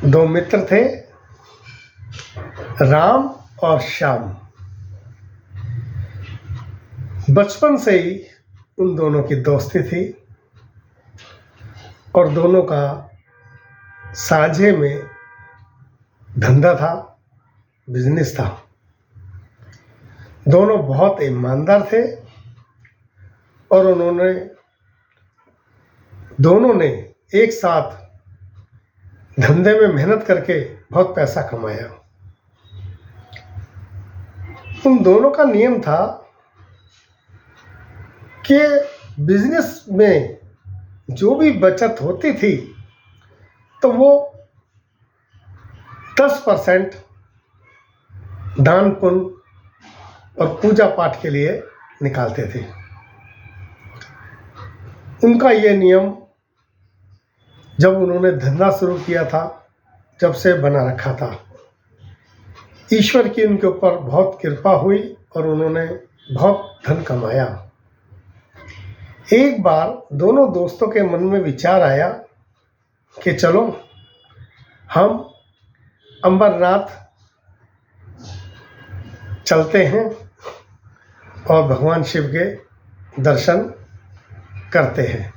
दो मित्र थे, राम और श्याम। बचपन से ही उन दोनों की दोस्ती थी और दोनों का साझे में धंधा था, बिजनेस था। दोनों बहुत ईमानदार थे और दोनों ने एक साथ धंधे में मेहनत करके बहुत पैसा कमाया। उन दोनों का नियम था कि बिजनेस में जो भी बचत होती थी तो वो 10% दान पुण्य और पूजा पाठ के लिए निकालते थे। उनका ये नियम जब उन्होंने धंधा शुरू किया था, जब से बना रखा था। ईश्वर की उनके ऊपर बहुत कृपा हुई और उन्होंने बहुत धन कमाया। एक बार दोनों दोस्तों के मन में विचार आया कि चलो हम अमरनाथ चलते हैं और भगवान शिव के दर्शन करते हैं।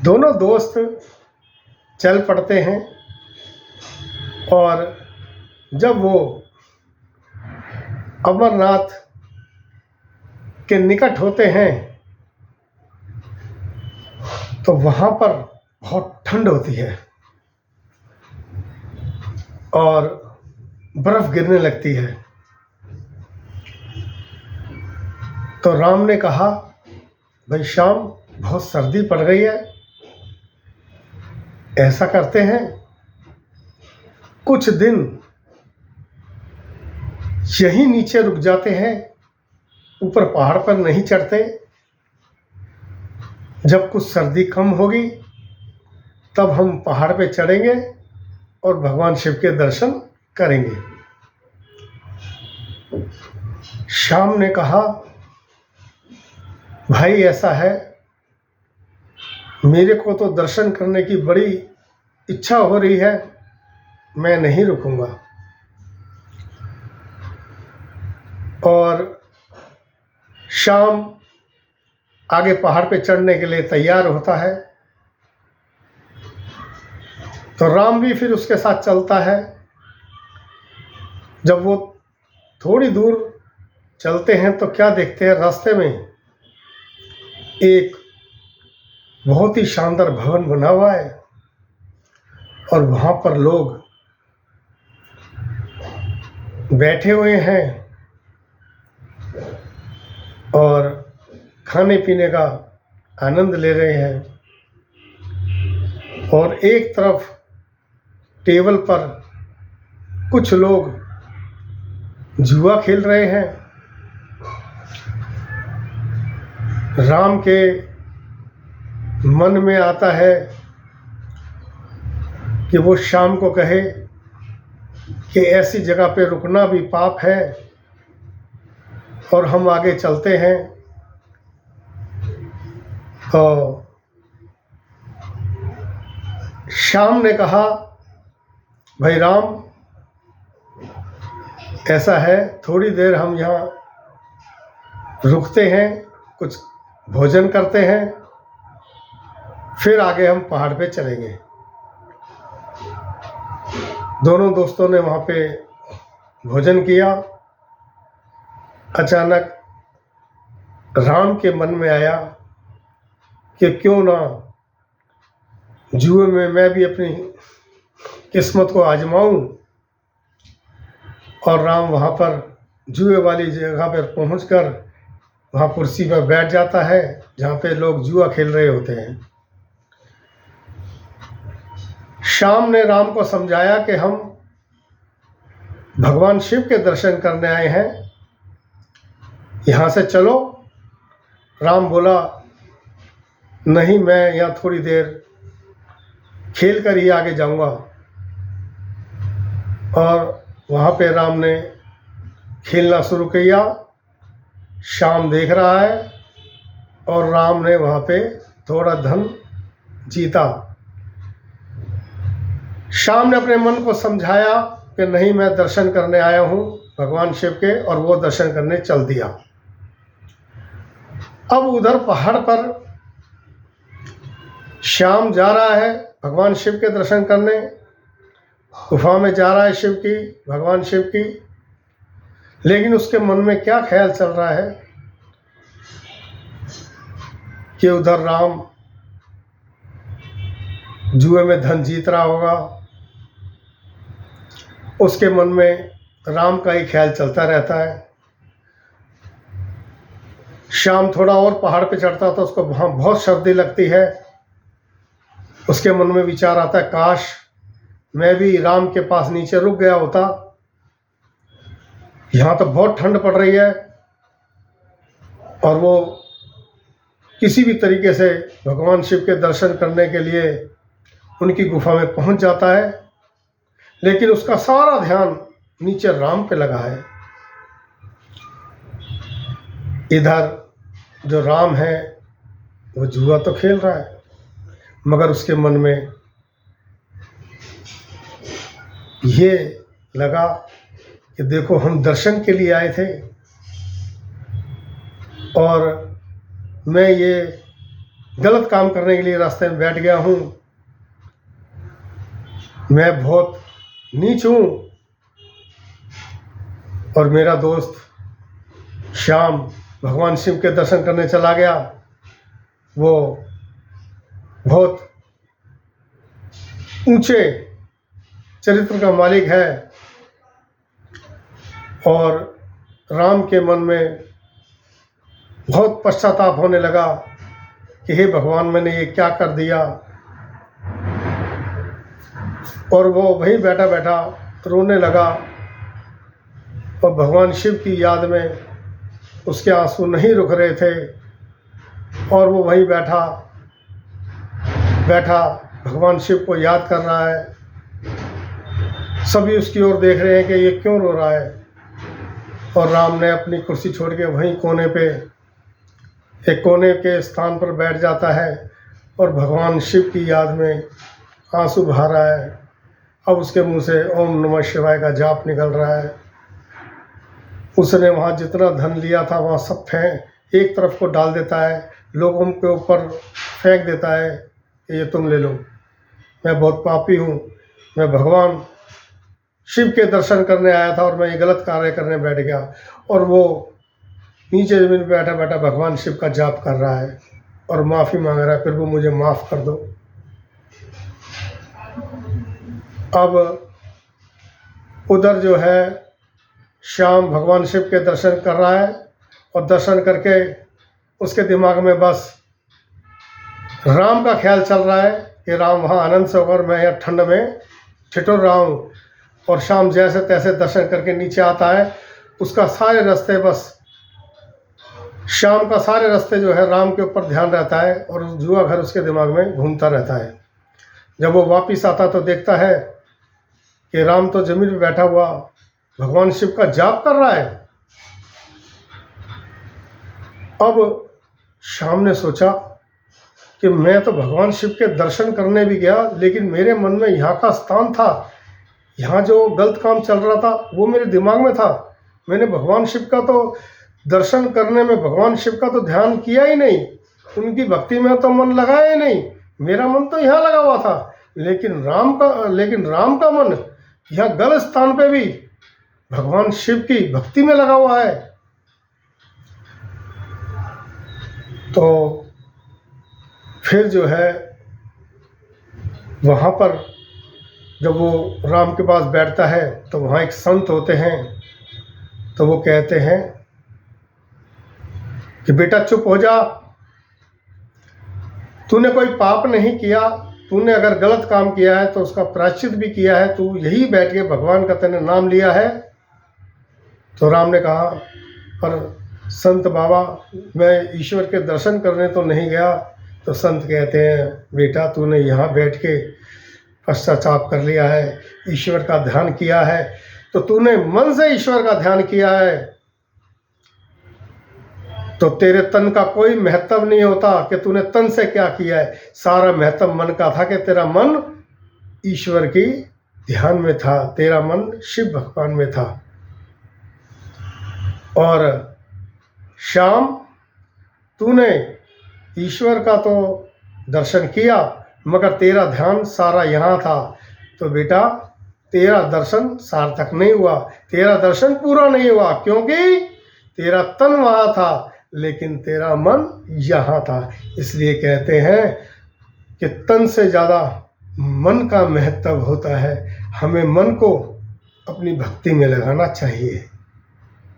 दोनों दोस्त चल पड़ते हैं और जब वो अमरनाथ के निकट होते हैं तो वहाँ पर बहुत ठंड होती है और बर्फ गिरने लगती है। तो राम ने कहा, भाई श्याम, बहुत सर्दी पड़ रही है, ऐसा करते हैं कुछ दिन यहीं नीचे रुक जाते हैं, ऊपर पहाड़ पर नहीं चढ़ते। जब कुछ सर्दी कम होगी तब हम पहाड़ पे चढ़ेंगे और भगवान शिव के दर्शन करेंगे। श्याम ने कहा, भाई ऐसा है, मेरे को तो दर्शन करने की बड़ी इच्छा हो रही है, मैं नहीं रुकूंगा। और श्याम आगे पहाड़ पे चढ़ने के लिए तैयार होता है तो राम भी फिर उसके साथ चलता है। जब वो थोड़ी दूर चलते हैं तो क्या देखते हैं, रास्ते में एक बहुत ही शानदार भवन बना हुआ है और वहाँ पर लोग बैठे हुए हैं और खाने पीने का आनंद ले रहे हैं। और एक तरफ टेबल पर कुछ लोग जुआ खेल रहे हैं। राम के मन में आता है कि वो श्याम को कहे कि ऐसी जगह पे रुकना भी पाप है और हम आगे चलते हैं। तो श्याम ने कहा, भाई राम, ऐसा है, थोड़ी देर हम यहाँ रुकते हैं, कुछ भोजन करते हैं, फिर आगे हम पहाड़ पे चलेंगे। दोनों दोस्तों ने वहाँ पे भोजन किया। अचानक राम के मन में आया कि क्यों ना जुए में मैं भी अपनी किस्मत को आजमाऊं। और राम वहाँ पर जुए वाली जगह पर पहुंचकर वहाँ कुर्सी पर बैठ जाता है जहाँ पे लोग जुआ खेल रहे होते हैं। श्याम ने राम को समझाया कि हम भगवान शिव के दर्शन करने आए हैं, यहाँ से चलो। राम बोला, नहीं, मैं यहाँ थोड़ी देर खेल कर ही आगे जाऊंगा। और वहाँ पे राम ने खेलना शुरू किया। श्याम देख रहा है और राम ने वहाँ पे थोड़ा धन जीता। श्याम ने अपने मन को समझाया कि नहीं, मैं दर्शन करने आया हूँ भगवान शिव के, और वो दर्शन करने चल दिया। अब उधर पहाड़ पर श्याम जा रहा है भगवान शिव के दर्शन करने, गुफा में जा रहा है शिव की, भगवान शिव की, लेकिन उसके मन में क्या ख्याल चल रहा है कि उधर राम जुए में धन जीत रहा होगा। उसके मन में राम का ही ख्याल चलता रहता है। श्याम थोड़ा और पहाड़ पे चढ़ता तो उसको वहाँ बहुत सर्दी लगती है। उसके मन में विचार आता है, काश मैं भी राम के पास नीचे रुक गया होता, यहाँ तो बहुत ठंड पड़ रही है। और वो किसी भी तरीके से भगवान शिव के दर्शन करने के लिए उनकी गुफा में पहुंच जाता है, लेकिन उसका सारा ध्यान नीचे राम पे लगा है। इधर जो राम है वो जुआ तो खेल रहा है, मगर उसके मन में ये लगा कि देखो, हम दर्शन के लिए आए थे और मैं ये गलत काम करने के लिए रास्ते में बैठ गया हूँ। मैं बहुत नीच हूँ और मेरा दोस्त श्याम भगवान शिव के दर्शन करने चला गया। वो बहुत ऊंचे चरित्र का मालिक है और राम के मन में बहुत पश्चाताप होने लगा कि हे भगवान, मैंने ये क्या कर दिया। और वो वहीं बैठा बैठा रोने लगा और भगवान शिव की याद में उसके आंसू नहीं रुक रहे थे। और वो वहीं बैठा बैठा भगवान शिव को याद कर रहा है। सभी उसकी ओर देख रहे हैं कि ये क्यों रो रहा है। और राम ने अपनी कुर्सी छोड़ के वहीं कोने पे, एक कोने के स्थान पर बैठ जाता है और भगवान शिव की याद में आंसू बहा रहा है। अब उसके मुंह से ओम नमः शिवाय का जाप निकल रहा है। उसने वहाँ जितना धन लिया था वहाँ सब एक तरफ को डाल देता है, लोगों के ऊपर फेंक देता है कि ये तुम ले लो, मैं बहुत पापी हूँ, मैं भगवान शिव के दर्शन करने आया था और मैं ये गलत कार्य करने बैठ गया। और वो नीचे ज़मीन पर बैठा बैठा भगवान शिव का जाप कर रहा है और माफ़ी मांग रहा है, प्रभु मुझे माफ़ कर दो। अब उधर जो है श्याम भगवान शिव के दर्शन कर रहा है और दर्शन करके उसके दिमाग में बस राम का ख्याल चल रहा है कि राम वहाँ आनंद से होकर, मैं यहाँ ठंड में ठिठुर रहा हूँ। और श्याम जैसे तैसे दर्शन करके नीचे आता है। उसका सारे रास्ते बस श्याम का सारे रास्ते जो है राम के ऊपर ध्यान रहता है और जुआ घर उसके दिमाग में घूमता रहता है। जब वो वापस आता तो देखता है कि राम तो जमीन पर बैठा हुआ भगवान शिव का जाप कर रहा है। अब श्याम ने सोचा कि मैं तो भगवान शिव के दर्शन करने भी गया, लेकिन मेरे मन में यहाँ का स्थान था, यहाँ जो गलत काम चल रहा था वो मेरे दिमाग में था। मैंने भगवान शिव का तो दर्शन करने में भगवान शिव का तो ध्यान किया ही नहीं, उनकी भक्ति में तो मन लगाया ही नहीं। मेरा मन तो यहाँ लगा हुआ था, लेकिन राम का मन यहाँ गलत स्थान पे भी भगवान शिव की भक्ति में लगा हुआ है। तो फिर जो है वहाँ पर जब वो राम के पास बैठता है तो वहाँ एक संत होते हैं। तो वो कहते हैं कि बेटा चुप हो जा, तूने कोई पाप नहीं किया, तूने अगर गलत काम किया है तो उसका प्रायश्चित भी किया है, तू यही बैठ के भगवान का तूने नाम लिया है। तो राम ने कहा, पर संत बाबा मैं ईश्वर के दर्शन करने तो नहीं गया। तो संत कहते हैं, बेटा तूने यहाँ बैठ के पश्चाताप कर लिया है, ईश्वर का ध्यान किया है, तो तूने मन से ईश्वर का ध्यान किया है, तो तेरे तन का कोई महत्व नहीं होता कि तूने तन से क्या किया है। सारा महत्व मन का था कि तेरा मन ईश्वर की ध्यान में था, तेरा मन शिव भगवान में था। और श्याम, तूने ईश्वर का तो दर्शन किया मगर तेरा ध्यान सारा यहाँ था, तो बेटा तेरा दर्शन सार्थक नहीं हुआ, तेरा दर्शन पूरा नहीं हुआ, क्योंकि तेरा तन वहाँ था लेकिन तेरा मन यहाँ था। इसलिए कहते हैं कि तन से ज़्यादा मन का महत्व होता है। हमें मन को अपनी भक्ति में लगाना चाहिए।